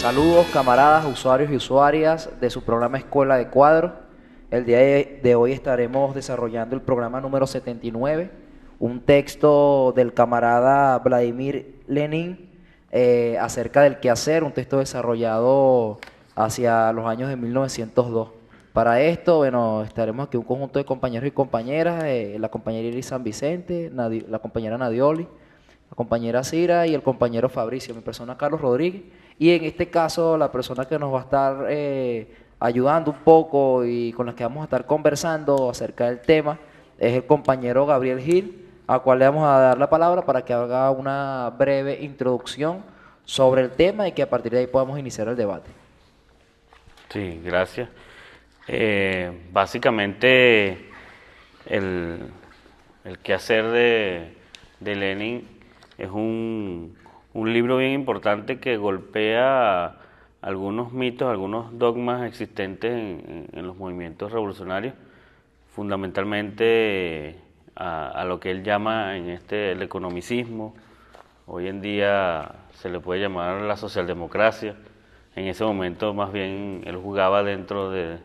Saludos camaradas, usuarios y usuarias de su programa Escuela de Cuadros. El día de hoy estaremos desarrollando el programa número 79, un texto del camarada Vladimir Lenin acerca del quehacer, un texto desarrollado hacia los años de 1902. Para esto, bueno, estaremos aquí un conjunto de compañeros y compañeras, la compañera Iris San Vicente, la compañera Nadioli, la compañera Cira y el compañero Fabricio, mi persona Carlos Rodríguez. Y en este caso, la persona que nos va a estar ayudando un poco y con la que vamos a estar conversando acerca del tema es el compañero Gabriel Gil, al cual le vamos a dar la palabra para que haga una breve introducción sobre el tema y que a partir de ahí podamos iniciar el debate. Sí, gracias. Básicamente, el, el quehacer de Lenin es un libro bien importante que golpea algunos mitos, algunos dogmas existentes en los movimientos revolucionarios, fundamentalmente a lo que él llama el economicismo. Hoy en día se le puede llamar la socialdemocracia. En ese momento más bien él jugaba dentro de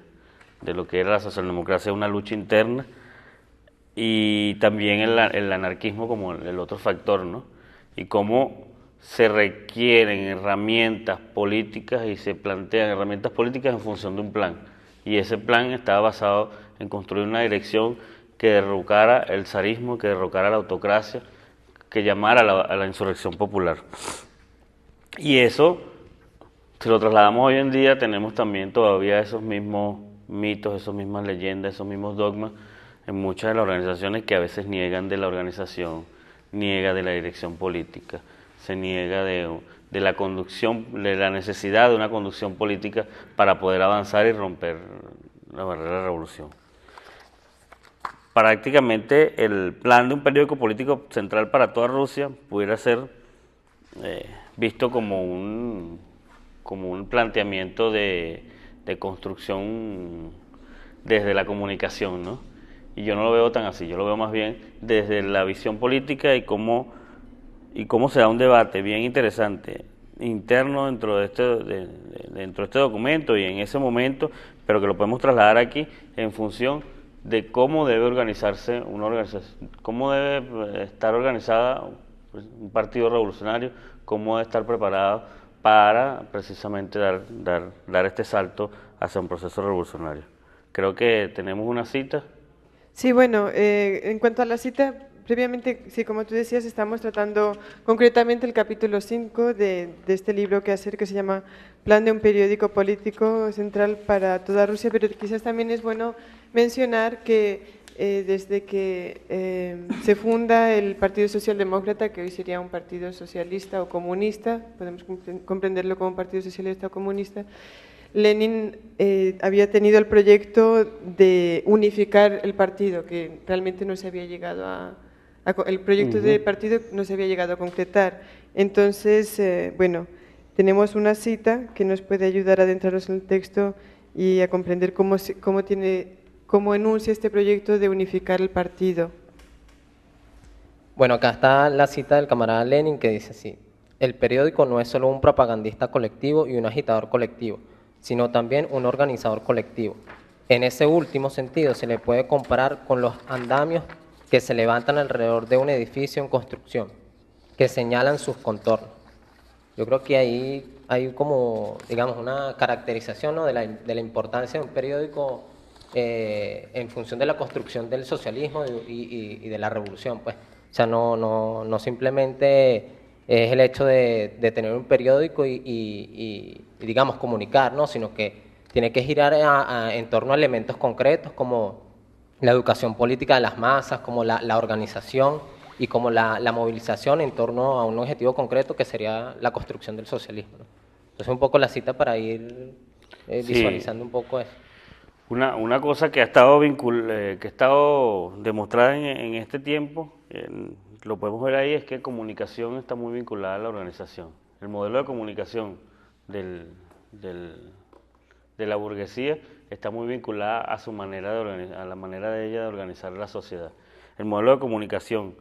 lo que era la socialdemocracia, una lucha interna, y también el anarquismo como el otro factor, ¿no? Y cómo se requieren herramientas políticas y se plantean herramientas políticas en función de un plan. Y ese plan estaba basado en construir una dirección que derrocara el zarismo, que derrocara la autocracia, que llamara a la insurrección popular. Y eso, si lo trasladamos hoy en día, tenemos también todavía esos mismos mitos, esas mismas leyendas, esos mismos dogmas en muchas de las organizaciones que a veces niegan de la organización, niega de la dirección política, se niega de la conducción, de la necesidad de una conducción política para poder avanzar y romper la barrera de la revolución. Prácticamente el plan de un periódico político central para toda Rusia pudiera ser visto como un planteamiento de construcción desde la comunicación, ¿no? Y yo no lo veo tan así, yo lo veo más bien desde la visión política y cómo se da un debate bien interesante interno dentro de este documento y en ese momento, pero que lo podemos trasladar aquí en función de cómo debe organizarse una organización, cómo debe estar organizada un partido revolucionario, cómo debe estar preparado para precisamente dar este salto hacia un proceso revolucionario. Creo que tenemos una cita. Sí, bueno, en cuanto a la cita, previamente, sí, como tú decías, estamos tratando concretamente el capítulo 5 de este libro que hacer, que se llama Plan de un periódico político central para toda Rusia, pero quizás también es bueno mencionar que desde que se funda el Partido Socialdemócrata, que hoy sería un partido socialista o comunista, podemos comprenderlo como un partido socialista o comunista, Lenin había tenido el proyecto de unificar el partido, que realmente no se había llegado el proyecto de partido no se había llegado a concretar. Entonces, bueno, tenemos una cita que nos puede ayudar a adentrarnos en el texto y a comprender cómo enuncia este proyecto de unificar el partido. Bueno, acá está la cita del camarada Lenin que dice así: el periódico no es solo un propagandista colectivo y un agitador colectivo, sino también un organizador colectivo. En ese último sentido se le puede comparar con los andamios que se levantan alrededor de un edificio en construcción, que señalan sus contornos. Yo creo que ahí hay como, digamos, una caracterización, ¿no?, de la importancia de un periódico en función de la construcción del socialismo y de la revolución, pues. O sea, no simplemente es el hecho de tener un periódico y digamos, comunicar, ¿no?, sino que tiene que girar en torno a elementos concretos como la educación política de las masas, como la organización y como la movilización en torno a un objetivo concreto que sería la construcción del socialismo, ¿no? Entonces un poco la cita para ir visualizando un poco eso. Una cosa que ha estado que ha estado demostrada en este tiempo, lo podemos ver ahí, es que comunicación está muy vinculada a la organización. El modelo de comunicación de la burguesía está muy vinculada a su manera a la manera de ella de organizar la sociedad. El modelo de comunicación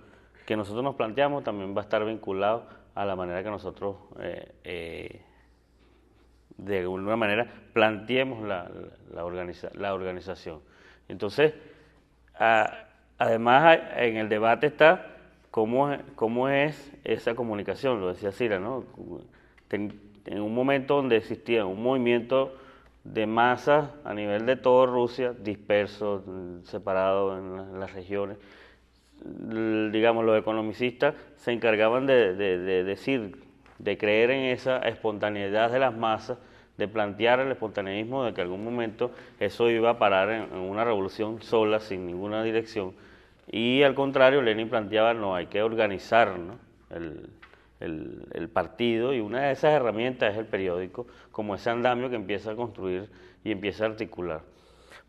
que nosotros nos planteamos también va a estar vinculado a la manera que nosotros de alguna manera planteemos la organización. Entonces, además en el debate está cómo es esa comunicación, lo decía Cira, ¿no? En un momento donde existía un movimiento de masas a nivel de toda Rusia, dispersos, separados en las regiones, digamos, los economicistas se encargaban de decir, de creer en esa espontaneidad de las masas, de plantear el espontaneísmo de que en algún momento eso iba a parar en una revolución sola, sin ninguna dirección, y al contrario, Lenin planteaba, no, hay que organizar, ¿no?, el partido, y una de esas herramientas es el periódico, como ese andamio que empieza a construir y empieza a articular.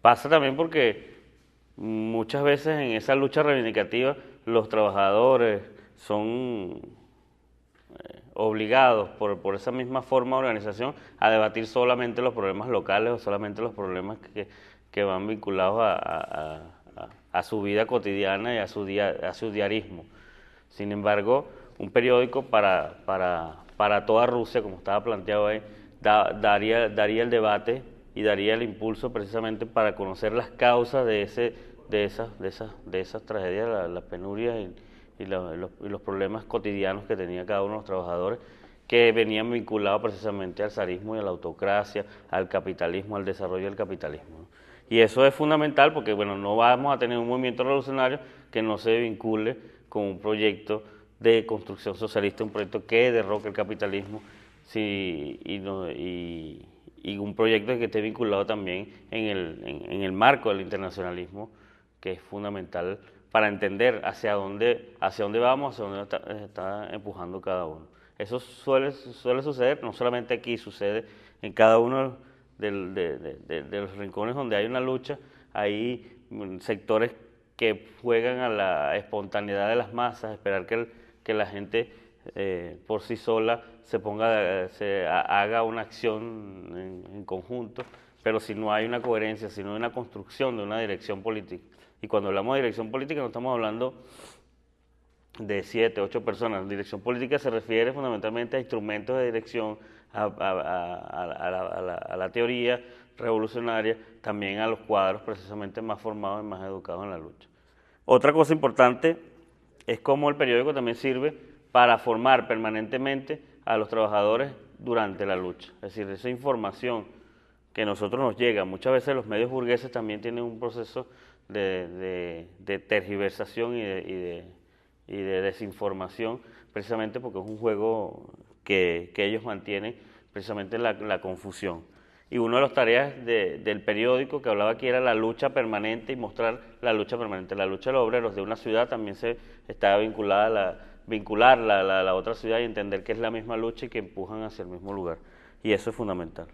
Pasa también porque muchas veces en esa lucha reivindicativa los trabajadores son obligados por esa misma forma de organización a debatir solamente los problemas locales o solamente los problemas que van vinculados a su vida cotidiana y a su diarismo. Sin embargo, un periódico para toda Rusia, como estaba planteado ahí, daría el debate y daría el impulso precisamente para conocer las causas de esas tragedias, las penurias y los problemas cotidianos que tenía cada uno de los trabajadores, que venían vinculados precisamente al zarismo y a la autocracia, al capitalismo, al desarrollo del capitalismo, ¿no? Y eso es fundamental porque, bueno, no vamos a tener un movimiento revolucionario que no se vincule con un proyecto de construcción socialista, un proyecto que derroque el capitalismo, y un proyecto que esté vinculado también en el marco del internacionalismo, que es fundamental para entender hacia dónde vamos, hacia dónde está empujando cada uno. Eso suele suceder, no solamente aquí, sucede en cada uno de los rincones donde hay una lucha, hay sectores que juegan a la espontaneidad de las masas, esperar que la gente por sí sola haga una acción en conjunto, pero si no hay una coherencia, si no hay una construcción de una dirección política. Y cuando hablamos de dirección política no estamos hablando de 7, 8 personas. Dirección política se refiere fundamentalmente a instrumentos de dirección, a la teoría revolucionaria, también a los cuadros precisamente más formados y más educados en la lucha. Otra cosa importante es cómo el periódico también sirve para formar permanentemente a los trabajadores durante la lucha. Es decir, esa información que a nosotros nos llega, muchas veces los medios burgueses también tienen un proceso de tergiversación y de desinformación, precisamente porque es un juego que ellos mantienen, precisamente la confusión. Y una de las tareas del periódico que hablaba aquí era la lucha permanente y mostrar la lucha permanente. La lucha de los obreros de una ciudad también estaba vinculada vincular la otra ciudad y entender que es la misma lucha y que empujan hacia el mismo lugar. Y eso es fundamental.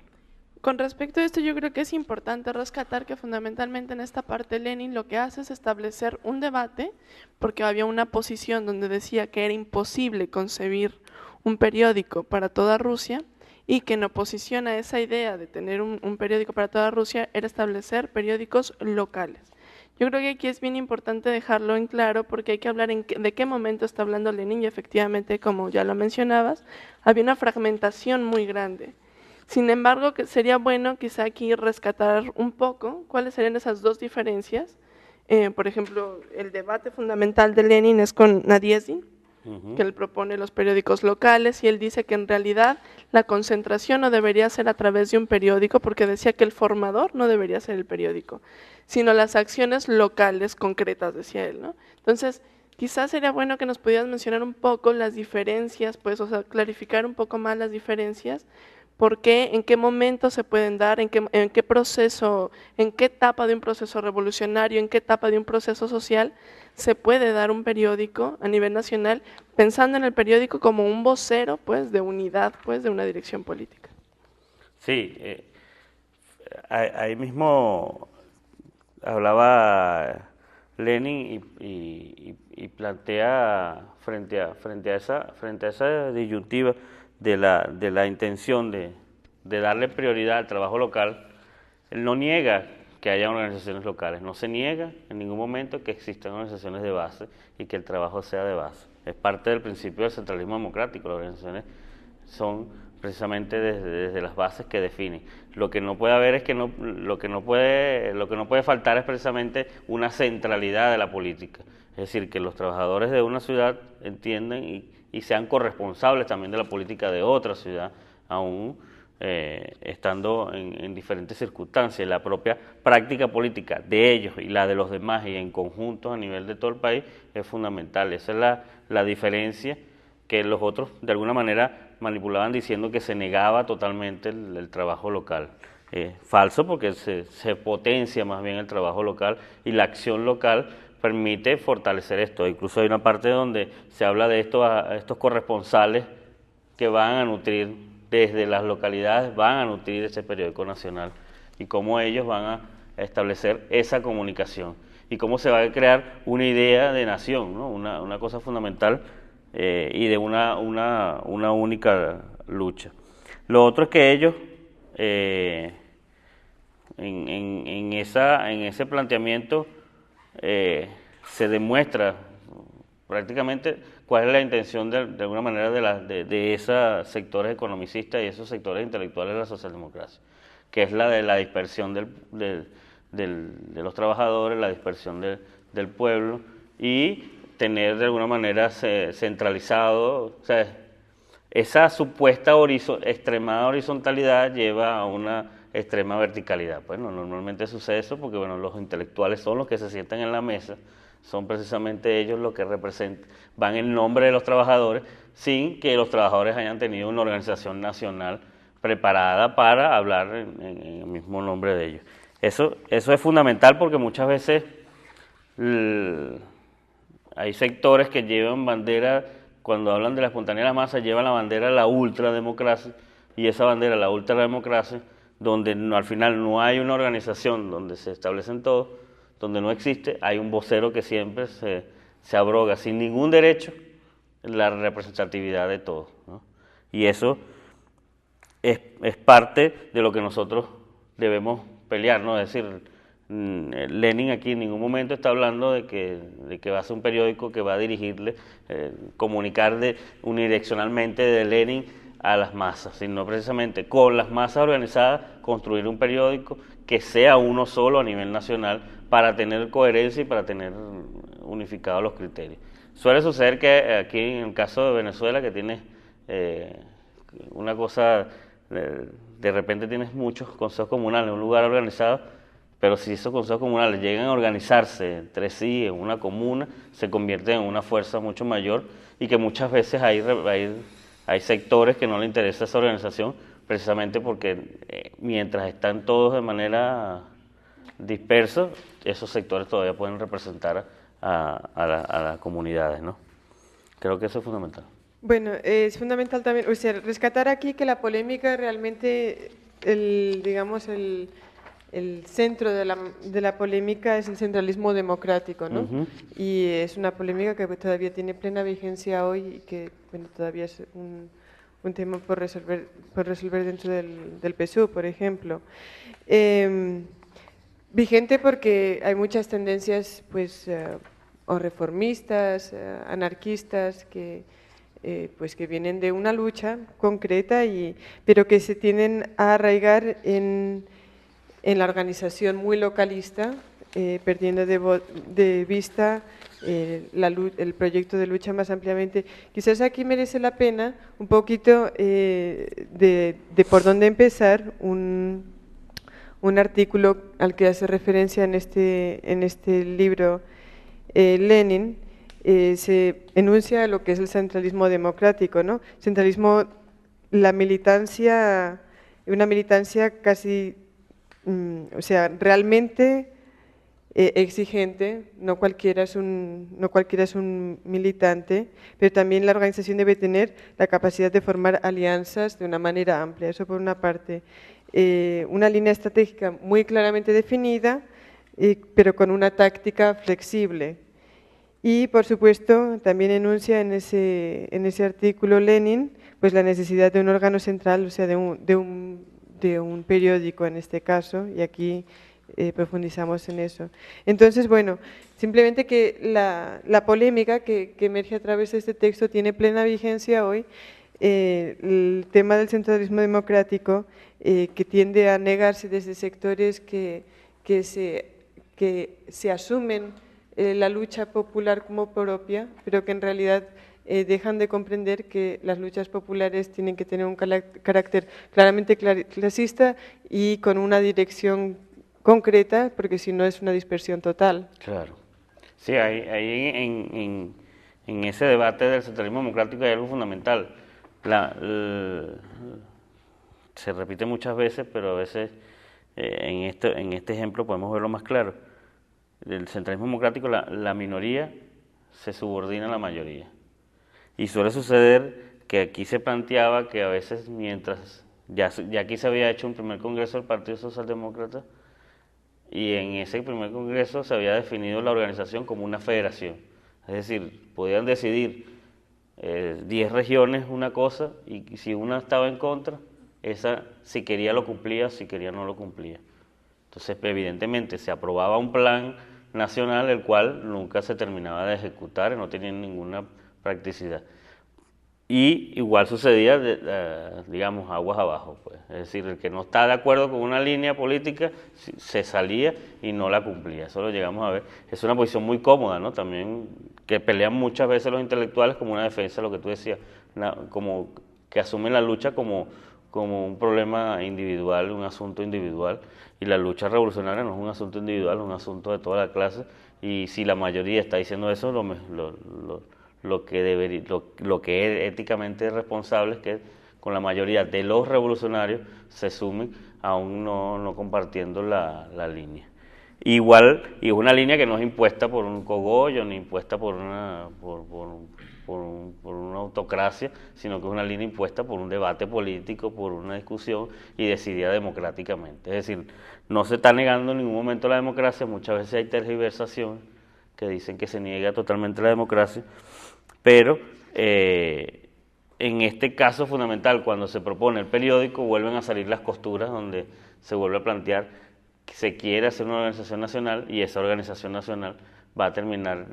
Con respecto a esto, yo creo que es importante rescatar que fundamentalmente en esta parte Lenin lo que hace es establecer un debate, porque había una posición donde decía que era imposible concebir un periódico para toda Rusia, y que en oposición a esa idea de tener un periódico para toda Rusia era establecer periódicos locales. Yo creo que aquí es bien importante dejarlo en claro porque hay que hablar de qué momento está hablando Lenin y efectivamente, como ya lo mencionabas, había una fragmentación muy grande. Sin embargo, sería bueno quizá aquí rescatar un poco cuáles serían esas dos diferencias. Por ejemplo, el debate fundamental de Lenin es con Nadezhdy, que él propone los periódicos locales y él dice que en realidad la concentración no debería ser a través de un periódico porque decía que el formador no debería ser el periódico, sino las acciones locales concretas, decía él, ¿no? Entonces, quizás sería bueno que nos pudieras mencionar un poco las diferencias, pues, o sea, clarificar un poco más las diferencias, por qué, en qué momento se pueden dar, en qué proceso, en qué etapa de un proceso revolucionario, en qué etapa de un proceso social se puede dar un periódico a nivel nacional, pensando en el periódico como un vocero, pues, de unidad, pues, de una dirección política. Sí, ahí mismo hablaba Lenin y plantea frente a esa disyuntiva de la intención de darle prioridad al trabajo local. Él no niega que haya organizaciones locales, no se niega en ningún momento que existan organizaciones de base y que el trabajo sea de base. Es parte del principio del centralismo democrático, las organizaciones son precisamente desde las bases que definen. Lo que no puede haber es que lo que no puede faltar es precisamente una centralidad de la política. Es decir, que los trabajadores de una ciudad entiendan y sean corresponsables también de la política de otra ciudad, aún estando en diferentes circunstancias. La propia práctica política de ellos y la de los demás y en conjunto a nivel de todo el país es fundamental. Esa es la diferencia, que los otros de alguna manera manipulaban diciendo que se negaba totalmente el trabajo local. Falso, porque se potencia más bien el trabajo local y la acción local permite fortalecer esto. Incluso hay una parte donde se habla de estos corresponsales que van a nutrir desde las localidades, van a nutrir ese periódico nacional y cómo ellos van a establecer esa comunicación y cómo se va a crear una idea de nación, ¿no? Una cosa fundamental y de una única lucha. Lo otro es que ellos en ese planteamiento se demuestra prácticamente cuál es la intención de alguna manera de esos sectores economicistas y esos sectores intelectuales de la socialdemocracia, que es la de la dispersión de los trabajadores, la dispersión del pueblo y tener de alguna manera centralizado, o sea, esa supuesta extremada horizontalidad lleva a una extrema verticalidad. Bueno, normalmente sucede eso porque bueno, los intelectuales son los que se sientan en la mesa, son precisamente ellos los que representan, van en nombre de los trabajadores, sin que los trabajadores hayan tenido una organización nacional preparada para hablar en el mismo nombre de ellos. Eso es fundamental porque muchas veces hay sectores que llevan bandera, cuando hablan de la espontaneidad de la masa, llevan la bandera de la ultrademocracia, y esa bandera, la ultrademocracia, donde al final no hay una organización donde se establecen todos, donde no existe, hay un vocero que siempre se abroga sin ningún derecho la representatividad de todos, ¿no? Y eso es parte de lo que nosotros debemos pelear, ¿no? Es decir, Lenin aquí en ningún momento está hablando de que va a ser un periódico que va a dirigirle, comunicar unidireccionalmente de Lenin a las masas, sino precisamente con las masas organizadas construir un periódico que sea uno solo a nivel nacional para tener coherencia y para tener unificados los criterios. Suele suceder que aquí en el caso de Venezuela, que tienes una cosa, de repente tienes muchos consejos comunales, un lugar organizado, pero si esos consejos comunales llegan a organizarse entre sí en una comuna, se convierten en una fuerza mucho mayor y que muchas veces hay sectores que no les interesa esa organización precisamente porque mientras están todos de manera dispersos, esos sectores todavía pueden representar a las comunidades, ¿no? Creo que eso es fundamental. Bueno, es fundamental también, o sea, rescatar aquí que la polémica realmente, digamos, el centro de la polémica es el centralismo democrático, ¿no? Uh-huh. Y es una polémica que todavía tiene plena vigencia hoy y que bueno, todavía es un tema por resolver dentro del PSUV, por ejemplo. Vigente porque hay muchas tendencias, pues, o reformistas, anarquistas, que vienen de una lucha concreta, pero que se tienden a arraigar en la organización muy localista, perdiendo de vista el proyecto de lucha más ampliamente. Quizás aquí merece la pena un poquito de por dónde empezar, un artículo al que hace referencia en este libro Lenin. Se enuncia lo que es el centralismo democrático, ¿no? Centralismo, la militancia, una militancia casi, o sea, realmente exigente, no cualquiera es un militante, pero también la organización debe tener la capacidad de formar alianzas de una manera amplia, eso por una parte. Una línea estratégica muy claramente definida, pero con una táctica flexible. Y, por supuesto, también enuncia en ese artículo Lenin pues la necesidad de un órgano central, o sea, de un periódico en este caso, y aquí profundizamos en eso. Entonces, bueno, simplemente que la polémica que emerge a través de este texto tiene plena vigencia hoy, el tema del centralismo democrático, que tiende a negarse desde sectores que se asumen la lucha popular como propia, pero que en realidad dejan de comprender que las luchas populares tienen que tener un carácter claramente clasista y con una dirección concreta, porque si no es una dispersión total. Claro. Sí, en ese debate del centralismo democrático hay algo fundamental. Se repite muchas veces, pero a veces en este ejemplo podemos verlo más claro. El centralismo democrático, la minoría se subordina a la mayoría. Y suele suceder que aquí se planteaba que a veces mientras ya aquí se había hecho un primer congreso del Partido Socialdemócrata, y en ese primer congreso se había definido la organización como una federación. Es decir, podían decidir 10 regiones una cosa, y si una estaba en contra, esa si quería lo cumplía, si quería no lo cumplía. Entonces, evidentemente, se aprobaba un plan nacional, el cual nunca se terminaba de ejecutar y no tenía ninguna practicidad. Y igual sucedía, digamos, aguas abajo, pues. Es decir, el que no está de acuerdo con una línea política se salía y no la cumplía. Eso lo llegamos a ver. Es una posición muy cómoda, ¿no? También que pelean muchas veces los intelectuales como una defensa, lo que tú decías, como que asumen la lucha como un problema individual, un asunto individual. Y la lucha revolucionaria no es un asunto individual, es un asunto de toda la clase. Y si la mayoría está diciendo eso, lo que es éticamente responsable es que con la mayoría de los revolucionarios se sumen, aún no compartiendo la línea. Igual, y es una línea que no es impuesta por un cogollo, ni impuesta por una autocracia, sino que es una línea impuesta por un debate político, por una discusión y decidida democráticamente. Es decir, no se está negando en ningún momento la democracia, muchas veces hay tergiversación que dicen que se niega totalmente la democracia, pero en este caso fundamental, cuando se propone el periódico, vuelven a salir las costuras donde se vuelve a plantear que se quiere hacer una organización nacional y esa organización nacional va a terminar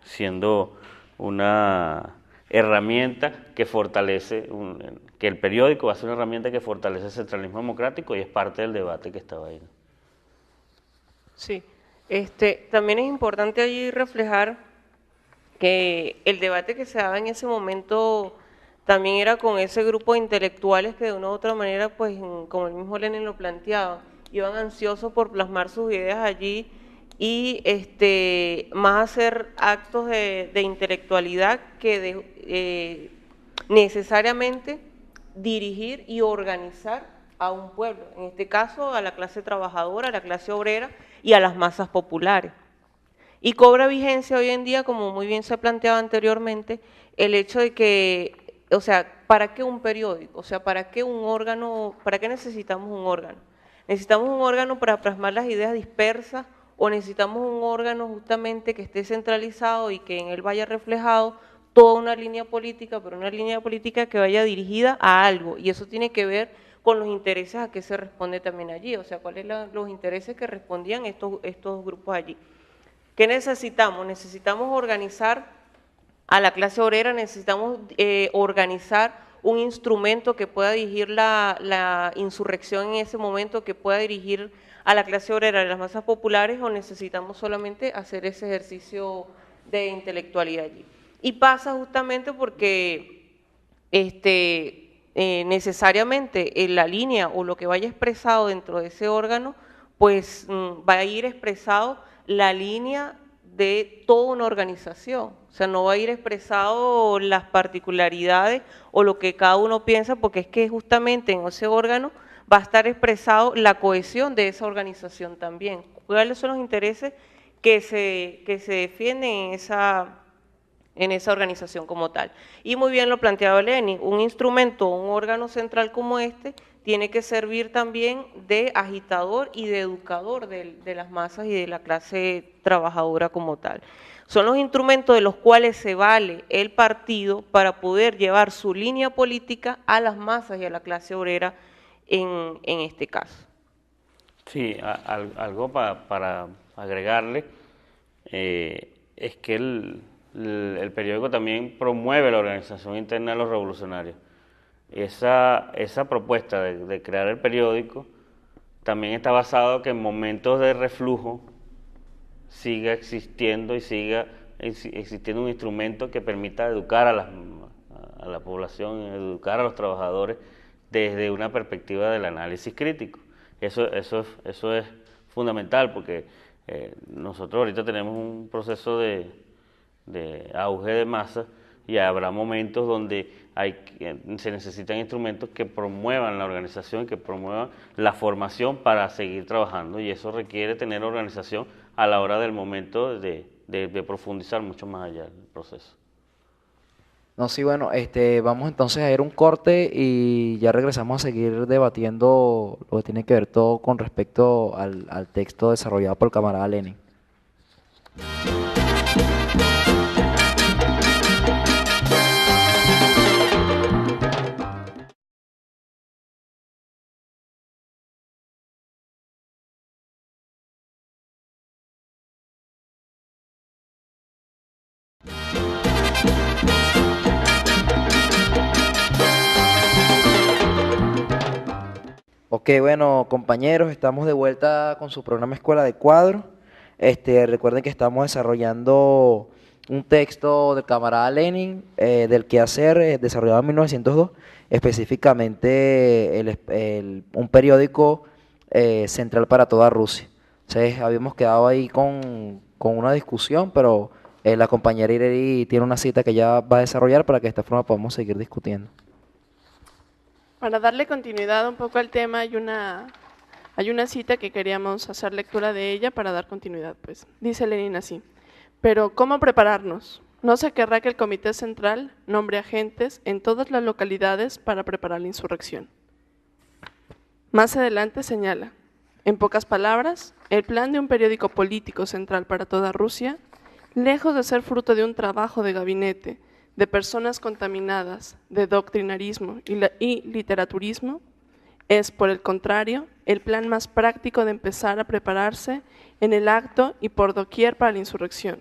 siendo una herramienta que fortalece, que el periódico va a ser una herramienta que fortalece el centralismo democrático y es parte del debate que estaba ahí. Sí, también es importante allí reflejar que el debate que se daba en ese momento también era con ese grupo de intelectuales que de una u otra manera, pues como el mismo Lenin lo planteaba, iban ansiosos por plasmar sus ideas allí y más hacer actos de intelectualidad que necesariamente dirigir y organizar a un pueblo, en este caso a la clase trabajadora, a la clase obrera y a las masas populares. Y cobra vigencia hoy en día, como muy bien se ha planteado anteriormente, el hecho de que, o sea, ¿para qué un periódico? O sea, ¿para qué un órgano? ¿Para qué necesitamos un órgano? ¿Necesitamos un órgano para plasmar las ideas dispersas o necesitamos un órgano justamente que esté centralizado y que en él vaya reflejado toda una línea política, pero una línea política que vaya dirigida a algo? Y eso tiene que ver con los intereses a que se responde también allí, o sea, cuáles son los intereses que respondían estos grupos allí. ¿Qué necesitamos? Necesitamos organizar a la clase obrera, necesitamos organizar un instrumento que pueda dirigir la insurrección en ese momento, que pueda dirigir a la clase obrera de las masas populares, o necesitamos solamente hacer ese ejercicio de intelectualidad allí. Y pasa justamente porque necesariamente la línea o lo que vaya expresado dentro de ese órgano, pues va a ir expresado la línea de toda una organización, o sea, no va a ir expresado las particularidades o lo que cada uno piensa, porque es que justamente en ese órgano va a estar expresado la cohesión de esa organización también, cuáles son los intereses que se defienden en esa organización como tal. Y muy bien lo planteaba Lenin, un instrumento, un órgano central como este, tiene que servir también de agitador y de educador de las masas y de la clase trabajadora como tal. Son los instrumentos de los cuales se vale el partido para poder llevar su línea política a las masas y a la clase obrera en este caso. Sí, algo para agregarle es que el periódico también promueve la organización interna de los revolucionarios. Esa propuesta de crear el periódico también está basado que en momentos de reflujo siga existiendo y siga existiendo un instrumento que permita educar a la población, educar a los trabajadores desde una perspectiva del análisis crítico. Eso es fundamental porque nosotros ahorita tenemos un proceso de auge de masa y habrá momentos donde se necesitan instrumentos que promuevan la organización, que promuevan la formación para seguir trabajando, y eso requiere tener organización a la hora del momento de profundizar mucho más allá del proceso. No, sí, bueno, vamos entonces a ir un corte y ya regresamos a seguir debatiendo lo que tiene que ver todo con respecto al texto desarrollado por el camarada Lenin. Ok, bueno, compañeros, estamos de vuelta con su programa Escuela de Cuadro. Recuerden que estamos desarrollando un texto del camarada Lenin, del quehacer, desarrollado en 1902, específicamente un periódico central para toda Rusia. Entonces, habíamos quedado ahí con una discusión, pero la compañera Ireri tiene una cita que ya va a desarrollar para que de esta forma podamos seguir discutiendo. Para darle continuidad un poco al tema, hay una cita que queríamos hacer lectura de ella para dar continuidad. Pues dice Lenin así: pero ¿cómo prepararnos? No se querrá que el Comité Central nombre agentes en todas las localidades para preparar la insurrección. Más adelante señala, en pocas palabras, el plan de un periódico político central para toda Rusia, lejos de ser fruto de un trabajo de gabinete, de personas contaminadas, de doctrinarismo y literaturismo, es, por el contrario, el plan más práctico de empezar a prepararse en el acto y por doquier para la insurrección,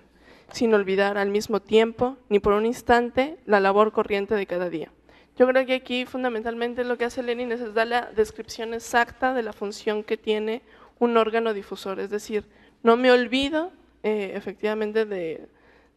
sin olvidar al mismo tiempo, ni por un instante, la labor corriente de cada día. Yo creo que aquí fundamentalmente lo que hace Lenin es dar la descripción exacta de la función que tiene un órgano difusor, es decir, no me olvido efectivamente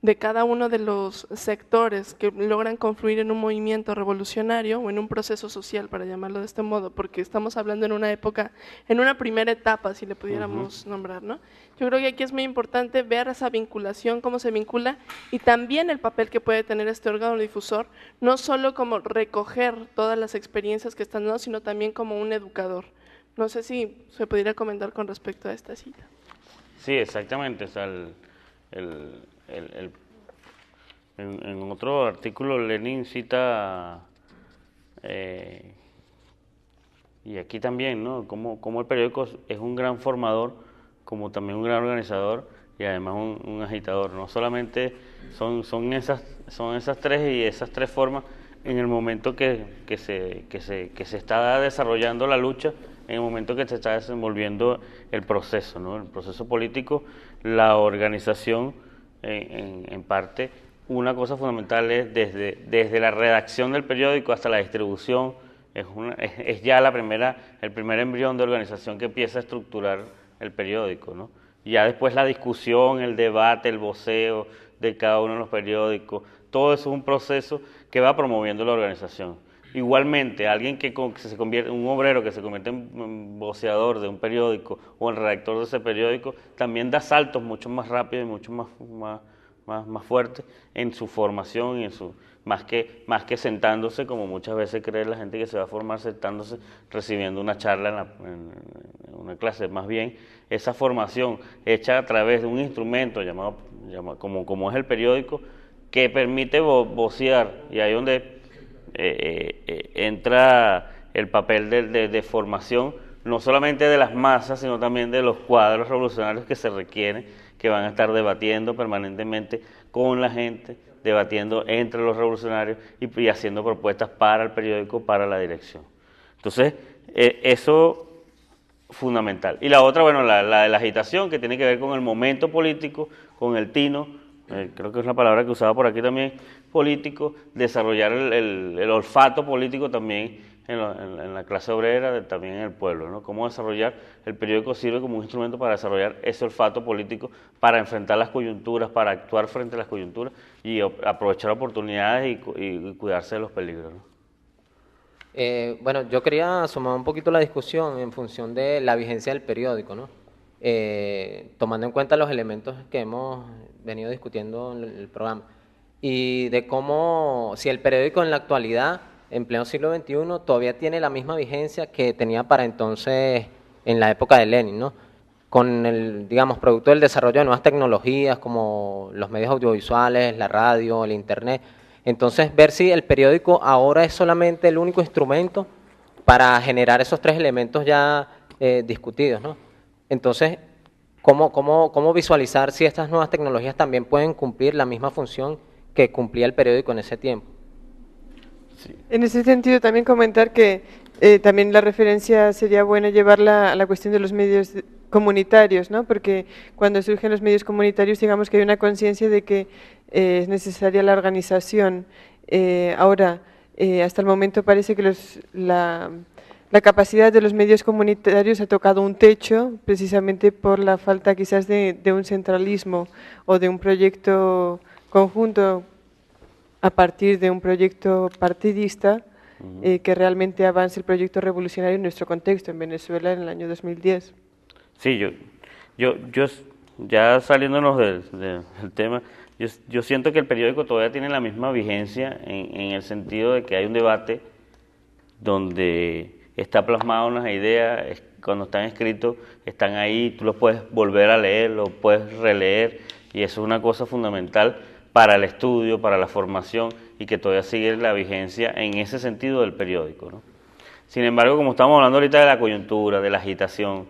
de cada uno de los sectores que logran confluir en un movimiento revolucionario o en un proceso social, para llamarlo de este modo, porque estamos hablando en una época, en una primera etapa, si le pudiéramos nombrar, ¿no? Yo creo que aquí es muy importante ver esa vinculación, cómo se vincula, y también el papel que puede tener este órgano difusor, no solo como recoger todas las experiencias que están dando, sino también como un educador. No sé si se pudiera comentar con respecto a esta cita. Sí, exactamente. O sea, en otro artículo Lenin cita, y aquí también, ¿no? Como el periódico es un gran formador, como también un gran organizador y además un agitador. No solamente son esas tres formas en el momento que se está desarrollando la lucha, en el momento que se está desenvolviendo el proceso, ¿no? El proceso político, la organización. En parte, una cosa fundamental es desde la redacción del periódico hasta la distribución, es ya el primer embrión de organización que empieza a estructurar el periódico, ¿no? Ya después la discusión, el debate, el voceo de cada uno de los periódicos, todo eso es un proceso que va promoviendo la organización. Igualmente, alguien un obrero que se convierte en voceador de un periódico o en redactor de ese periódico, también da saltos mucho más rápidos y mucho más fuertes en su formación y más que sentándose, como muchas veces cree la gente que se va a formar sentándose, recibiendo una charla en una clase. Más bien, esa formación hecha a través de un instrumento llamado como es el periódico, que permite vocear, y ahí donde entra el papel de formación, no solamente de las masas, sino también de los cuadros revolucionarios que se requieren, que van a estar debatiendo permanentemente con la gente, debatiendo entre los revolucionarios y haciendo propuestas para el periódico, para la dirección. Entonces, eso fundamental. Y la otra, bueno, la de la agitación, que tiene que ver con el momento político, con el tino, creo que es una palabra que usaba por aquí también, político, desarrollar el olfato político también en la clase obrera, también en el pueblo, ¿no? Cómo desarrollar, el periódico sirve como un instrumento para desarrollar ese olfato político, para enfrentar las coyunturas, para actuar frente a las coyunturas y aprovechar oportunidades y cuidarse de los peligros, ¿no? Bueno, yo quería sumar un poquito la discusión en función de la vigencia del periódico, ¿no? Tomando en cuenta los elementos que hemos venido discutiendo en el programa y de cómo, si el periódico en la actualidad, en pleno siglo XXI, todavía tiene la misma vigencia que tenía para entonces en la época de Lenin, ¿no? Con el, digamos, producto del desarrollo de nuevas tecnologías como los medios audiovisuales, la radio, el internet. Entonces, ver si el periódico ahora es solamente el único instrumento para generar esos tres elementos ya discutidos, ¿no? Entonces, ¿cómo visualizar si estas nuevas tecnologías también pueden cumplir la misma función que cumplía el periódico en ese tiempo? Sí. En ese sentido, también comentar que también la referencia sería buena llevarla a la cuestión de los medios comunitarios, ¿no? Porque cuando surgen los medios comunitarios, digamos que hay una conciencia de que es necesaria la organización. Ahora, hasta el momento parece que la capacidad de los medios comunitarios ha tocado un techo, precisamente por la falta quizás de un centralismo o de un proyecto conjunto a partir de un proyecto partidista que realmente avance el proyecto revolucionario en nuestro contexto, en Venezuela, en el año 2010. Sí, yo ya saliéndonos del tema, yo siento que el periódico todavía tiene la misma vigencia en el sentido de que hay un debate donde está plasmada unas ideas, cuando están escritos, están ahí, tú los puedes volver a leer, los puedes releer, y eso es una cosa fundamental para el estudio, para la formación, y que todavía sigue la vigencia en ese sentido del periódico, ¿no? Sin embargo, como estamos hablando ahorita de la coyuntura, de la agitación,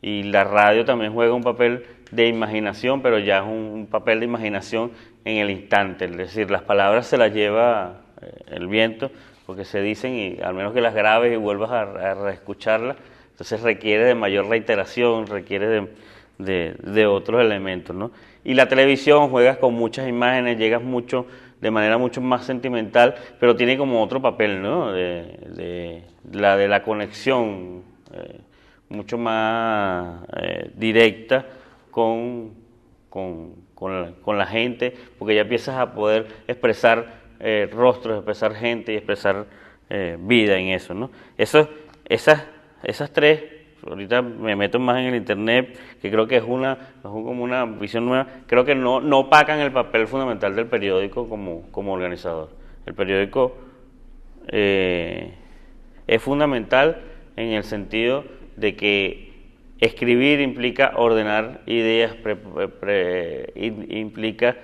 y la radio también juega un papel de imaginación, pero ya es un papel de imaginación en el instante, es decir, las palabras se las lleva el viento, porque se dicen, y al menos que las grabes y vuelvas a reescucharlas, entonces requiere de mayor reiteración, requiere de otros elementos, ¿no? Y la televisión juegas con muchas imágenes, llegas mucho de manera mucho más sentimental, pero tiene como otro papel, ¿no? De la conexión mucho más directa con la gente, porque ya empiezas a poder expresar rostros, expresar gente y expresar vida en eso, ¿no? Esas tres, ahorita me meto más en el internet, que creo que es como una visión nueva, creo que no opacan el papel fundamental del periódico como organizador. El periódico es fundamental en el sentido de que escribir implica ordenar ideas, implica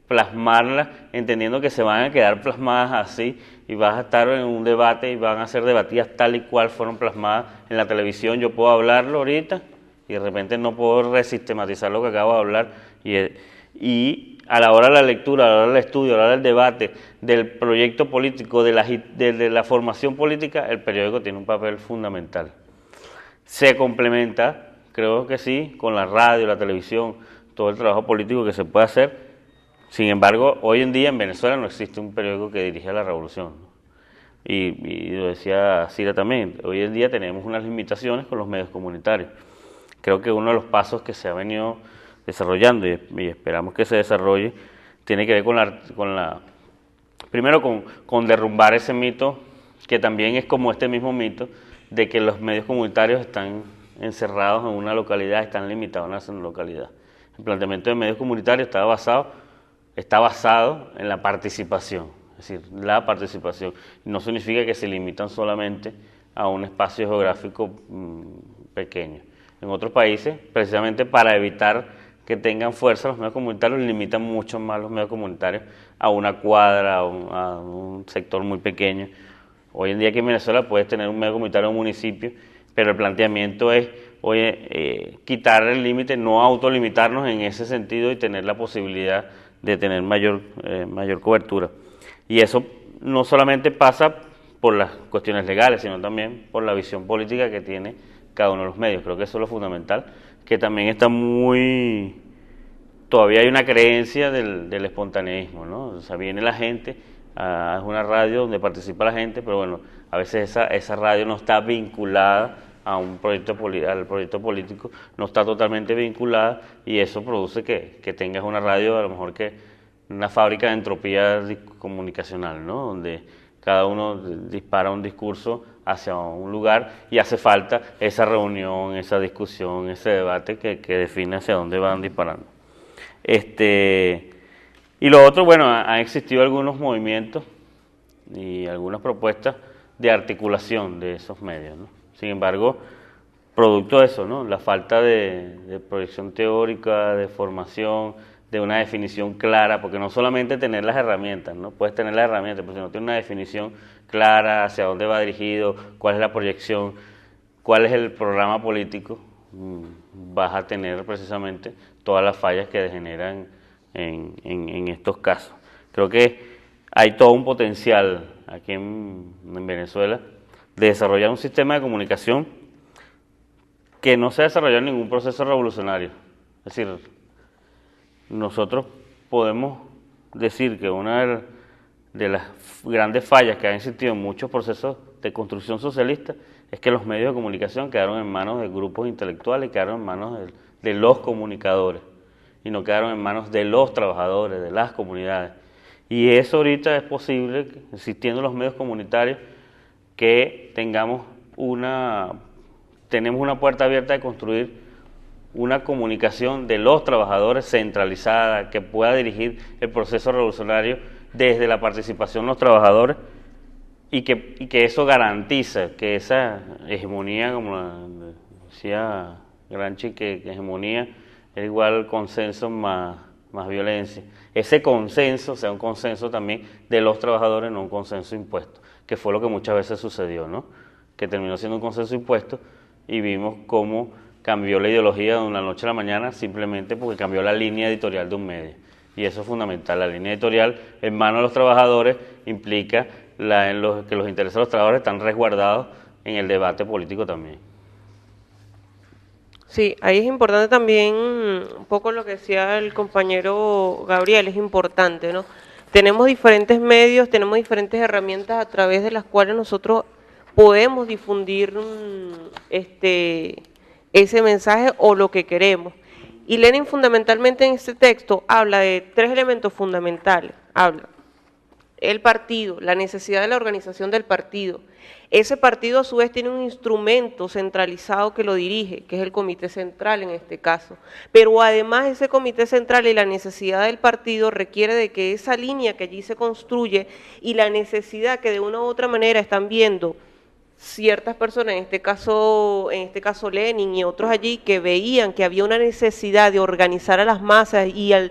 plasmarlas, entendiendo que se van a quedar plasmadas así y vas a estar en un debate y van a ser debatidas tal y cual fueron plasmadas en la televisión. Yo puedo hablarlo ahorita y de repente no puedo resistematizar lo que acabo de hablar y a la hora de la lectura, a la hora del estudio, a la hora del debate, del proyecto político, de la formación política, el periódico tiene un papel fundamental. Se complementa, creo que sí, con la radio, la televisión, todo el trabajo político que se puede hacer. Sin embargo, hoy en día en Venezuela no existe un periódico que dirija la revolución, ¿no? Y lo decía Cira también, hoy en día tenemos unas limitaciones con los medios comunitarios. Creo que uno de los pasos que se ha venido desarrollando y esperamos que se desarrolle tiene que ver primero con derrumbar ese mito, que también es como este mismo mito de que los medios comunitarios están encerrados en una localidad, están limitados en una localidad. El planteamiento de medios comunitarios está basado en la participación, es decir, la participación. No significa que se limitan solamente a un espacio geográfico pequeño. En otros países, precisamente para evitar que tengan fuerza los medios comunitarios, limitan mucho más los medios comunitarios a una cuadra, a un sector muy pequeño. Hoy en día aquí en Venezuela puedes tener un medio comunitario en un municipio, pero el planteamiento es, quitar el límite, no autolimitarnos en ese sentido y tener la posibilidad de tener mayor cobertura. Y eso no solamente pasa por las cuestiones legales, sino también por la visión política que tiene cada uno de los medios. Creo que eso es lo fundamental, que también está muy todavía hay una creencia del espontaneísmo, ¿no? O sea, viene la gente, es una radio donde participa la gente, pero bueno, a veces esa radio no está vinculada a un proyecto al proyecto político, no está totalmente vinculada, y eso produce que tengas una radio a lo mejor que una fábrica de entropía comunicacional, ¿no? Donde cada uno dispara un discurso hacia un lugar y hace falta esa reunión, esa discusión, ese debate que define hacia dónde van disparando. Y lo otro, bueno, han existido algunos movimientos y algunas propuestas de articulación de esos medios, ¿no? Sin embargo, producto de eso, ¿no? La falta de proyección teórica, de formación, de una definición clara, porque no solamente tener las herramientas, ¿no? Puedes tener las herramientas, pero si no tienes una definición clara hacia dónde va dirigido, cuál es la proyección, cuál es el programa político, vas a tener precisamente todas las fallas que degeneran en estos casos. Creo que hay todo un potencial aquí en Venezuela de desarrollar un sistema de comunicación que no se ha desarrollado en ningún proceso revolucionario. Es decir, nosotros podemos decir que una de las grandes fallas que han existido en muchos procesos de construcción socialista es que los medios de comunicación quedaron en manos de grupos intelectuales, quedaron en manos de los comunicadores y no quedaron en manos de los trabajadores, de las comunidades. Y eso ahorita es posible, existiendo los medios comunitarios, que tenemos una puerta abierta de construir una comunicación de los trabajadores centralizada, que pueda dirigir el proceso revolucionario desde la participación de los trabajadores, y que eso garantiza que esa hegemonía, como decía Gramsci, que hegemonía es igual consenso más violencia. Ese consenso sea un consenso también de los trabajadores, no un consenso impuesto, que fue lo que muchas veces sucedió, ¿no? Que terminó siendo un consenso impuesto y vimos cómo cambió la ideología de una noche a la mañana simplemente porque cambió la línea editorial de un medio. Y eso es fundamental. La línea editorial en manos de los trabajadores implica que los intereses de los trabajadores están resguardados en el debate político también. Sí, ahí es importante también un poco lo que decía el compañero Gabriel, es importante, ¿no? Tenemos diferentes medios, tenemos diferentes herramientas a través de las cuales nosotros podemos difundir ese mensaje o lo que queremos. Y Lenin fundamentalmente en este texto habla de tres elementos fundamentales. Habla el partido, la necesidad de la organización del partido. Ese partido a su vez tiene un instrumento centralizado que lo dirige, que es el comité central en este caso. Pero además ese comité central y la necesidad del partido requiere de que esa línea que allí se construye y la necesidad que de una u otra manera están viendo ciertas personas, en este caso Lenin y otros allí, que veían que había una necesidad de organizar a las masas y a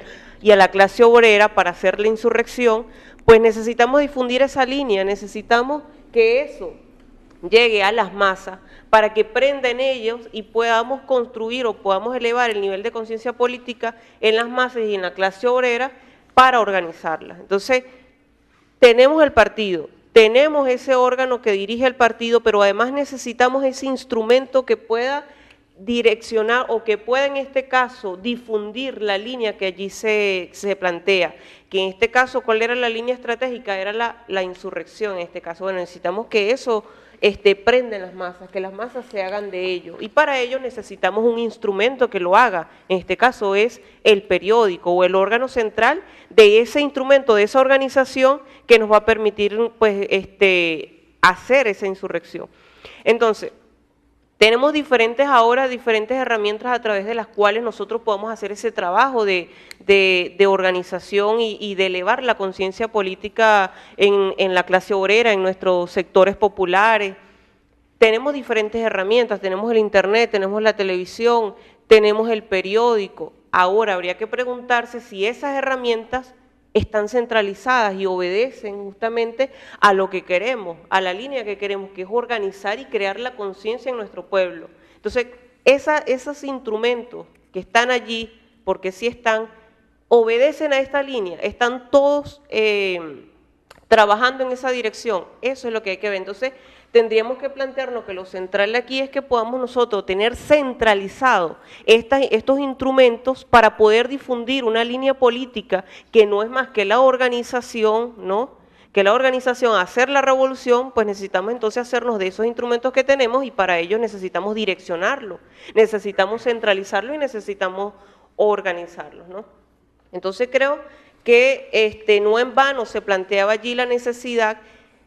la clase obrera para hacer la insurrección, pues necesitamos difundir esa línea, necesitamos que eso llegue a las masas para que prenda en ellos y podamos construir o podamos elevar el nivel de conciencia política en las masas y en la clase obrera para organizarlas. Entonces, tenemos el partido, tenemos ese órgano que dirige el partido, pero además necesitamos ese instrumento que pueda direccionar o que pueda en este caso difundir la línea que allí se plantea, que en este caso, ¿cuál era la línea estratégica? Era la insurrección en este caso. Bueno, necesitamos que eso prenda en las masas, que las masas se hagan de ello, y para ello necesitamos un instrumento que lo haga, en este caso es el periódico o el órgano central de ese instrumento, de esa organización que nos va a permitir pues, hacer esa insurrección. Entonces, tenemos diferentes herramientas a través de las cuales nosotros podemos hacer ese trabajo de organización y de elevar la conciencia política en la clase obrera, en nuestros sectores populares. Tenemos diferentes herramientas, tenemos el internet, tenemos la televisión, tenemos el periódico. Ahora habría que preguntarse si esas herramientas están centralizadas y obedecen justamente a lo que queremos, a la línea que queremos, que es organizar y crear la conciencia en nuestro pueblo. Entonces, esos instrumentos que están allí, porque sí están, obedecen a esta línea, están todos trabajando en esa dirección. Eso es lo que hay que ver. Entonces, tendríamos que plantearnos que lo central aquí es que podamos nosotros tener centralizado estos instrumentos para poder difundir una línea política que no es más que la organización, ¿no? Que la organización, hacer la revolución, pues necesitamos entonces hacernos de esos instrumentos que tenemos y para ello necesitamos direccionarlo, necesitamos centralizarlo y necesitamos organizarlo, ¿no? Entonces creo que no en vano se planteaba allí la necesidad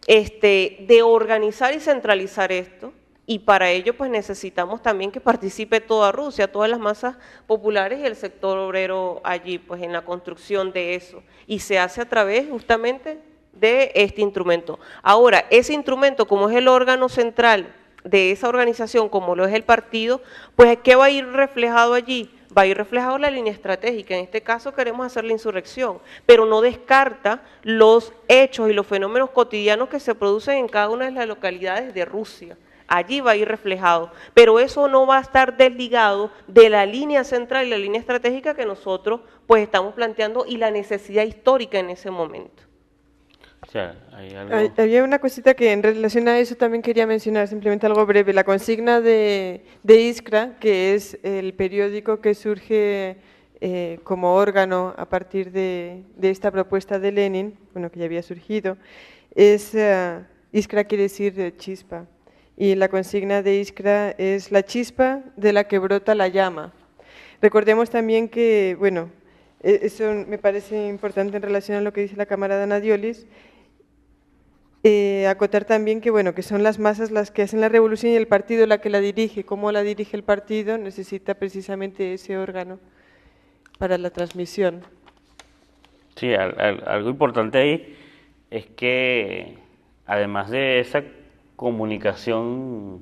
de organizar y centralizar esto, y para ello pues necesitamos también que participe toda Rusia, todas las masas populares y el sector obrero allí pues en la construcción de eso, y se hace a través justamente de este instrumento. Ahora, ese instrumento, como es el órgano central de esa organización, como lo es el partido, pues ¿qué va a ir reflejado allí? Va a ir reflejado la línea estratégica. En este caso queremos hacer la insurrección, pero no descarta los hechos y los fenómenos cotidianos que se producen en cada una de las localidades de Rusia. Allí va a ir reflejado, pero eso no va a estar desligado de la línea central y la línea estratégica que nosotros pues estamos planteando y la necesidad histórica en ese momento. O sea, hay algo... Había una cosita que en relación a eso también quería mencionar, simplemente algo breve. La consigna de Iskra, que es el periódico que surge como órgano a partir de esta propuesta de Lenin, bueno, que ya había surgido, Iskra quiere decir chispa, y la consigna de Iskra es la chispa de la que brota la llama. Recordemos también que, bueno, eso me parece importante en relación a lo que dice la camarada Nadiolis, acotar también que, bueno, que son las masas las que hacen la revolución y el partido la que la dirige. Cómo la dirige el partido necesita precisamente ese órgano para la transmisión. Sí, algo importante ahí es que además de esa comunicación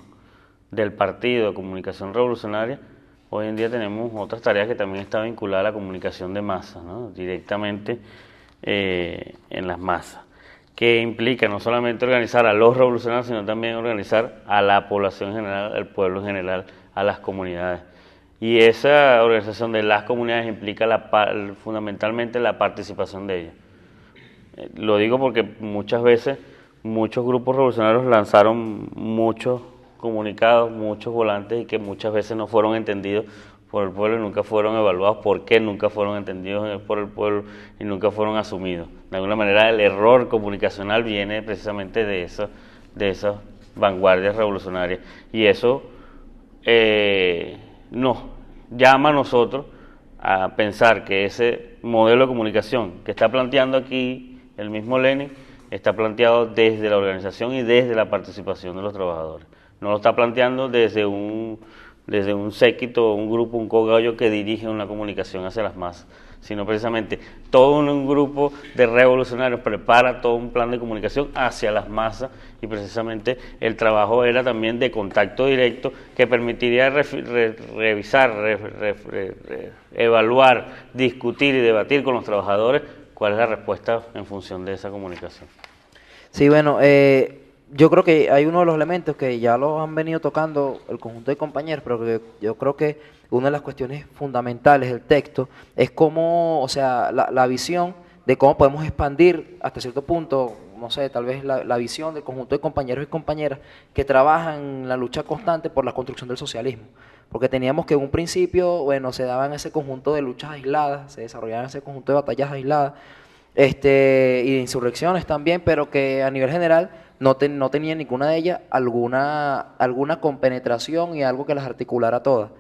del partido, comunicación revolucionaria, hoy en día tenemos otras tareas que también están vinculadas a la comunicación de masas, ¿no? Directamente en las masas, que implica no solamente organizar a los revolucionarios, sino también organizar a la población en general, al pueblo en general, a las comunidades. Y esa organización de las comunidades implica fundamentalmente la participación de ellas. Lo digo porque muchas veces muchos grupos revolucionarios lanzaron muchos comunicados, muchos volantes y que muchas veces no fueron entendidos por el pueblo y nunca fueron evaluados por qué nunca fueron entendidos por el pueblo y nunca fueron asumidos. De alguna manera el error comunicacional viene precisamente de esas vanguardias revolucionarias y eso nos llama a nosotros a pensar que ese modelo de comunicación que está planteando aquí el mismo Lenin está planteado desde la organización y desde la participación de los trabajadores. No lo está planteando desde un séquito, un grupo, un cogollo que dirige una comunicación hacia las masas, sino precisamente todo un grupo de revolucionarios prepara todo un plan de comunicación hacia las masas y precisamente el trabajo era también de contacto directo que permitiría revisar, evaluar, discutir y debatir con los trabajadores cuál es la respuesta en función de esa comunicación. Sí, bueno, yo creo que hay uno de los elementos que ya lo han venido tocando el conjunto de compañeros, pero que yo creo que una de las cuestiones fundamentales del texto es cómo, o sea, la visión de cómo podemos expandir hasta cierto punto, no sé, tal vez la visión del conjunto de compañeros y compañeras que trabajan en la lucha constante por la construcción del socialismo. Porque teníamos que en un principio, bueno, se daban ese conjunto de luchas aisladas, se desarrollaban ese conjunto de batallas aisladas, y de insurrecciones también, pero que a nivel general no tenía ninguna de ellas alguna compenetración y algo que las articulara todas.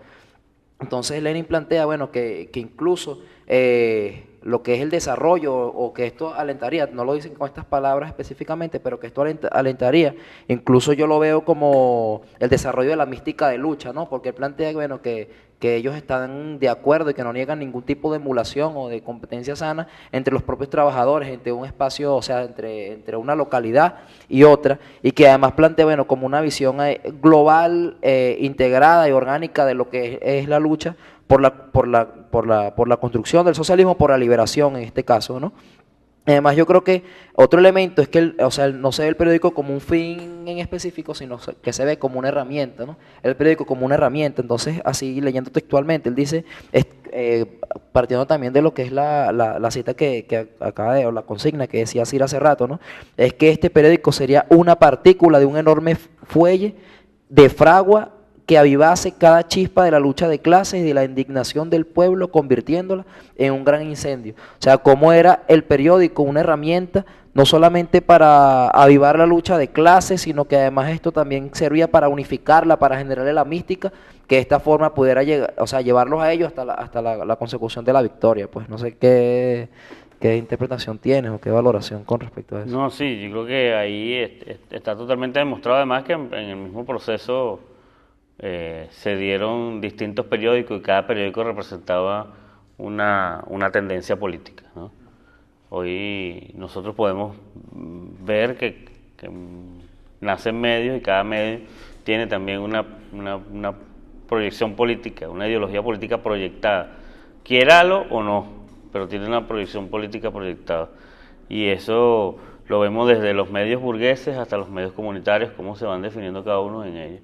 Entonces Lenin plantea, bueno, que incluso lo que es el desarrollo o que esto alentaría, no lo dicen con estas palabras específicamente, pero que esto alentaría, incluso yo lo veo como el desarrollo de la mística de lucha, ¿no? Porque él plantea, bueno, que ellos están de acuerdo y que no niegan ningún tipo de emulación o de competencia sana entre los propios trabajadores, entre un espacio, o sea, entre una localidad y otra, y que además plantea, bueno, como una visión global, integrada y orgánica de lo que es la lucha por la construcción del socialismo, por la liberación en este caso, ¿no? Además, yo creo que otro elemento es que no se ve el periódico como un fin en específico, sino que se ve como una herramienta, ¿no? El periódico como una herramienta. Entonces, así leyendo textualmente, él dice, partiendo también de lo que es la cita que acaba de, o la consigna que decía Cira hace rato, ¿no? Es que este periódico sería una partícula de un enorme fuelle de fragua que avivase cada chispa de la lucha de clases y de la indignación del pueblo, convirtiéndola en un gran incendio. O sea, cómo era el periódico una herramienta no solamente para avivar la lucha de clases, sino que además esto también servía para unificarla, para generarle la mística, que de esta forma pudiera llegar, o sea, llevarlos a ellos hasta la consecución de la victoria. Pues no sé qué interpretación tienes o qué valoración con respecto a eso. No, sí, yo creo que ahí está totalmente demostrado además que en el mismo proceso se dieron distintos periódicos y cada periódico representaba una tendencia política, ¿no? Hoy nosotros podemos ver que nacen medios y cada medio tiene también una proyección política, una ideología política proyectada, quiéralo o no, pero tiene una proyección política proyectada. Y eso lo vemos desde los medios burgueses hasta los medios comunitarios, cómo se van definiendo cada uno en ellos.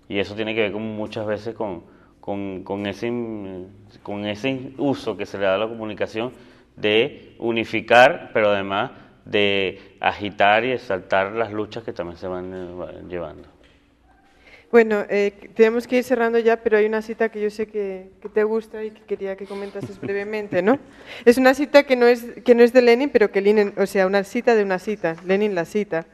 Y eso tiene que ver muchas veces con ese uso que se le da a la comunicación de unificar, pero además de agitar y exaltar las luchas que también se van llevando. Bueno, tenemos que ir cerrando ya, pero hay una cita que yo sé que te gusta y que quería que comentases brevemente, ¿no? Es una cita que no es de Lenin, pero que Lenin, o sea, una cita de una cita, Lenin la cita.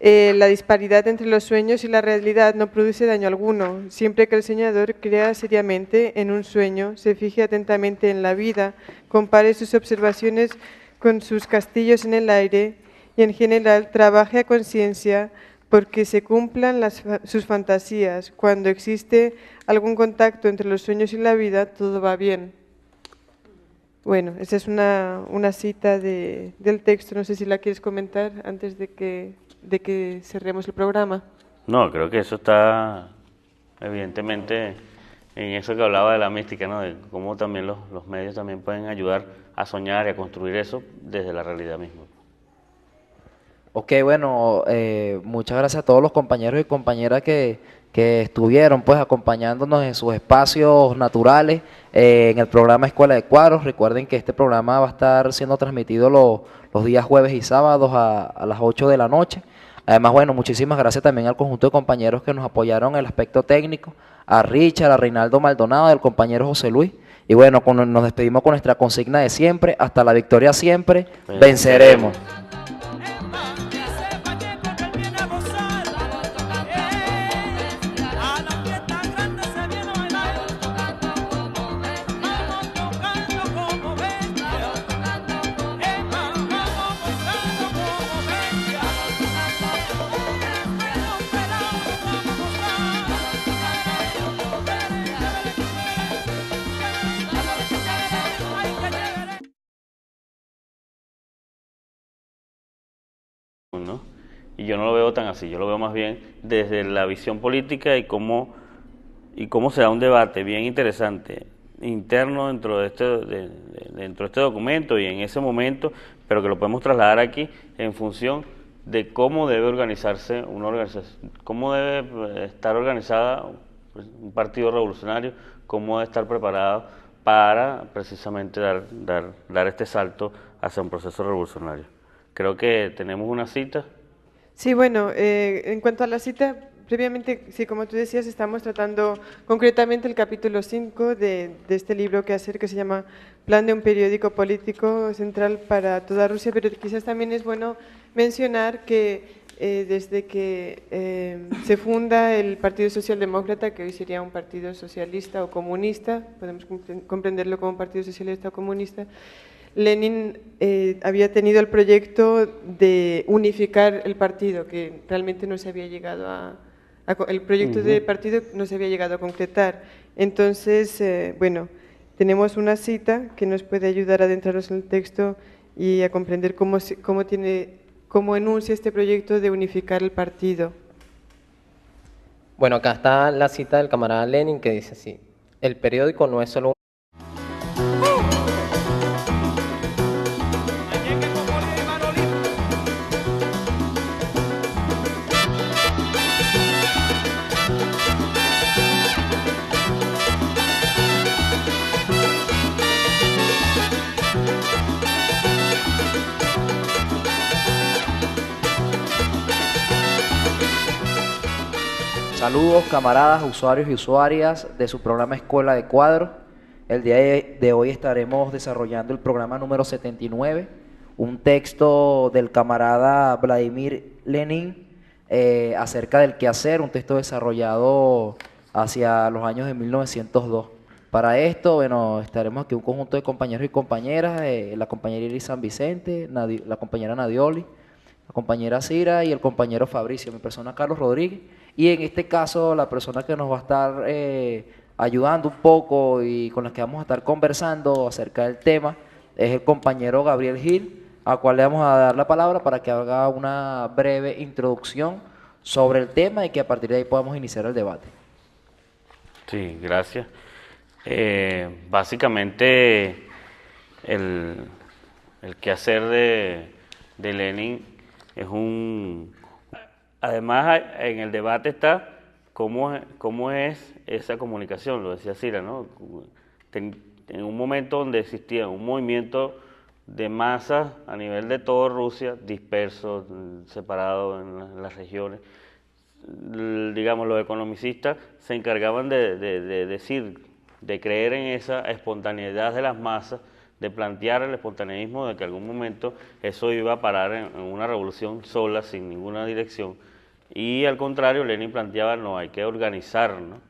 La disparidad entre los sueños y la realidad no produce daño alguno, siempre que el soñador crea seriamente en un sueño, se fije atentamente en la vida, compare sus observaciones con sus castillos en el aire y en general trabaje a conciencia porque se cumplan sus fantasías. Cuando existe algún contacto entre los sueños y la vida, todo va bien. Bueno, esa es una cita del texto, no sé si la quieres comentar antes de que cerremos el programa. No, creo que eso está evidentemente en eso que hablaba de la mística, ¿no? De cómo también los medios también pueden ayudar a soñar y a construir eso desde la realidad misma. Ok, bueno, muchas gracias a todos los compañeros y compañeras que estuvieron pues acompañándonos en sus espacios naturales en el programa Escuela de Cuadros. Recuerden que este programa va a estar siendo transmitido los días jueves y sábados a las 8 de la noche. Además, bueno, muchísimas gracias también al conjunto de compañeros que nos apoyaron en el aspecto técnico, a Richard, a Reinaldo Maldonado, al compañero José Luis. Y bueno, nos despedimos con nuestra consigna de siempre, hasta la victoria siempre, venceremos. ¿no? Y yo no lo veo tan así, yo lo veo más bien desde la visión política y cómo se da un debate bien interesante interno dentro de este documento y en ese momento, pero que lo podemos trasladar aquí en función de cómo debe organizarse una organización, cómo debe estar organizada un partido revolucionario, cómo debe estar preparado para precisamente dar este salto hacia un proceso revolucionario. Creo que tenemos una cita. Sí, bueno, en cuanto a la cita, previamente, sí, como tú decías, estamos tratando concretamente el capítulo 5 de este libro que hacer, que se llama Plan de un periódico político central para toda Rusia, pero quizás también es bueno mencionar que desde que se funda el Partido Socialdemócrata, que hoy sería un partido socialista o comunista, podemos comprenderlo como un partido socialista o comunista, Lenin había tenido el proyecto de unificar el partido, que realmente no se había llegado el proyecto de partido no se había llegado a concretar. Entonces, bueno, tenemos una cita que nos puede ayudar a adentrarnos en el texto y a comprender cómo enuncia este proyecto de unificar el partido. Bueno, acá está la cita del camarada Lenin que dice así: el periódico no es solo un... Saludos camaradas, usuarios y usuarias de su programa Escuela de Cuadros. El día de hoy estaremos desarrollando el programa número 79, un texto del camarada Vladimir Lenin acerca del quehacer, un texto desarrollado hacia los años de 1902. Para esto, bueno, estaremos aquí un conjunto de compañeros y compañeras, la compañera Iris San Vicente, la compañera Nadioli, la compañera Cira y el compañero Fabricio, mi persona Carlos Rodríguez. Y en este caso, la persona que nos va a estar ayudando un poco y con la que vamos a estar conversando acerca del tema es el compañero Gabriel Gil, al cual le vamos a dar la palabra para que haga una breve introducción sobre el tema y que a partir de ahí podamos iniciar el debate. Sí, gracias. Básicamente, el quehacer de Lenin es un... Además, en el debate está cómo es esa comunicación, lo decía Cira, ¿no? En un momento donde existía un movimiento de masas a nivel de toda Rusia, dispersos, separados en las regiones, digamos, los economicistas se encargaban de decir, de creer en esa espontaneidad de las masas, de plantear el espontaneísmo de que en algún momento eso iba a parar en una revolución sola, sin ninguna dirección. Y al contrario, Lenin planteaba, no, hay que organizar, ¿no?,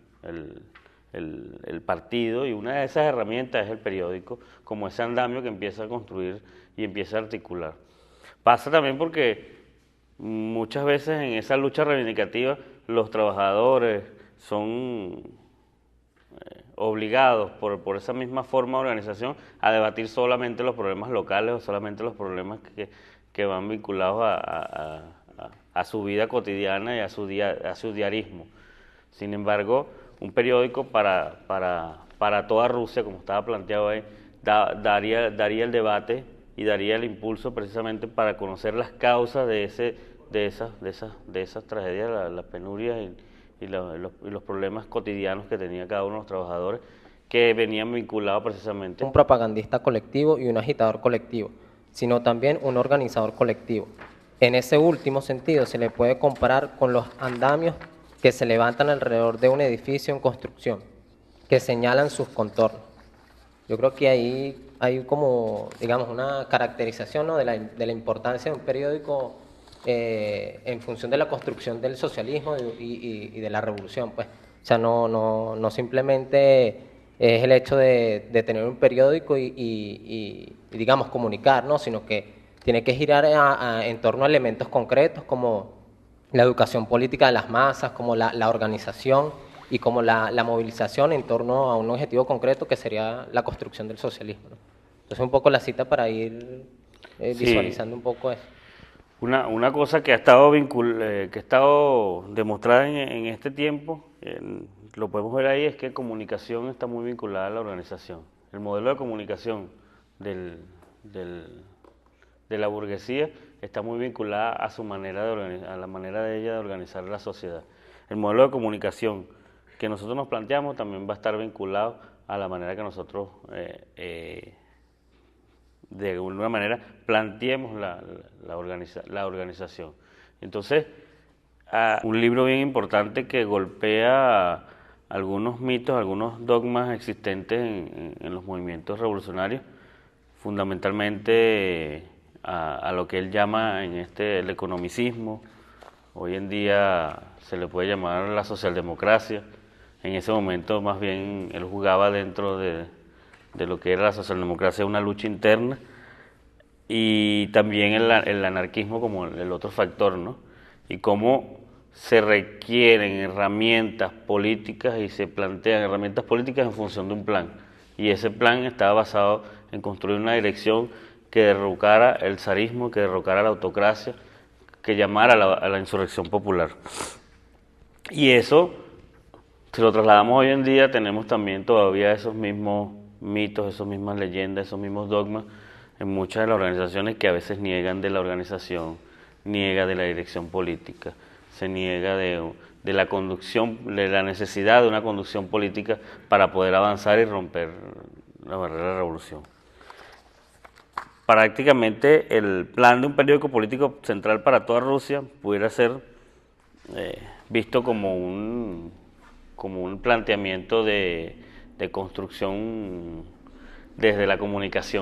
el partido, y una de esas herramientas es el periódico, como ese andamio que empieza a construir y empieza a articular. Pasa también porque muchas veces en esa lucha reivindicativa los trabajadores son obligados por esa misma forma de organización a debatir solamente los problemas locales o solamente los problemas que van vinculados a su vida cotidiana y a su diarismo. Sin embargo, un periódico para toda Rusia, como estaba planteado ahí, daría el debate y daría el impulso precisamente para conocer las causas de esas tragedias, las penurias y los problemas cotidianos que tenía cada uno de los trabajadores, que venían vinculados precisamente. Un propagandista colectivo y un agitador colectivo, sino también un organizador colectivo. En ese último sentido se le puede comparar con los andamios que se levantan alrededor de un edificio en construcción, que señalan sus contornos. Yo creo que ahí hay como, digamos, una caracterización, ¿no?, de la importancia de un periódico en función de la construcción del socialismo y de la revolución, pues. O sea, no simplemente es el hecho de tener un periódico y digamos, comunicar, ¿no?, sino que tiene que girar en torno a elementos concretos como la educación política de las masas, como la organización y como la movilización en torno a un objetivo concreto que sería la construcción del socialismo, ¿no? Entonces, un poco la cita para ir visualizando un poco eso. Una cosa que ha estado demostrada en este tiempo, lo podemos ver ahí, es que comunicación está muy vinculada a la organización. El modelo de comunicación de la burguesía está muy vinculada a su manera a la manera de ella de organizar la sociedad. El modelo de comunicación que nosotros nos planteamos también va a estar vinculado a la manera que nosotros de alguna manera planteemos la organización. Entonces, un libro bien importante que golpea algunos mitos, algunos dogmas existentes en los movimientos revolucionarios, fundamentalmente a lo que él llama el economicismo. Hoy en día se le puede llamar la socialdemocracia. En ese momento más bien él jugaba dentro de lo que era la socialdemocracia, una lucha interna, y también el anarquismo como el otro factor, ¿no? Y cómo se requieren herramientas políticas y se plantean herramientas políticas en función de un plan. Y ese plan estaba basado en construir una dirección que derrocara el zarismo, que derrocara la autocracia, que llamara a la insurrección popular. Y eso, si lo trasladamos hoy en día, tenemos también todavía esos mismos mitos, esas mismas leyendas, esos mismos dogmas en muchas de las organizaciones que a veces niegan de la organización, niega de la dirección política, se niega de la conducción, de la necesidad de una conducción política para poder avanzar y romper la barrera de la revolución. Prácticamente el plan de un periódico político central para toda Rusia pudiera ser visto como un planteamiento de construcción desde la comunicación.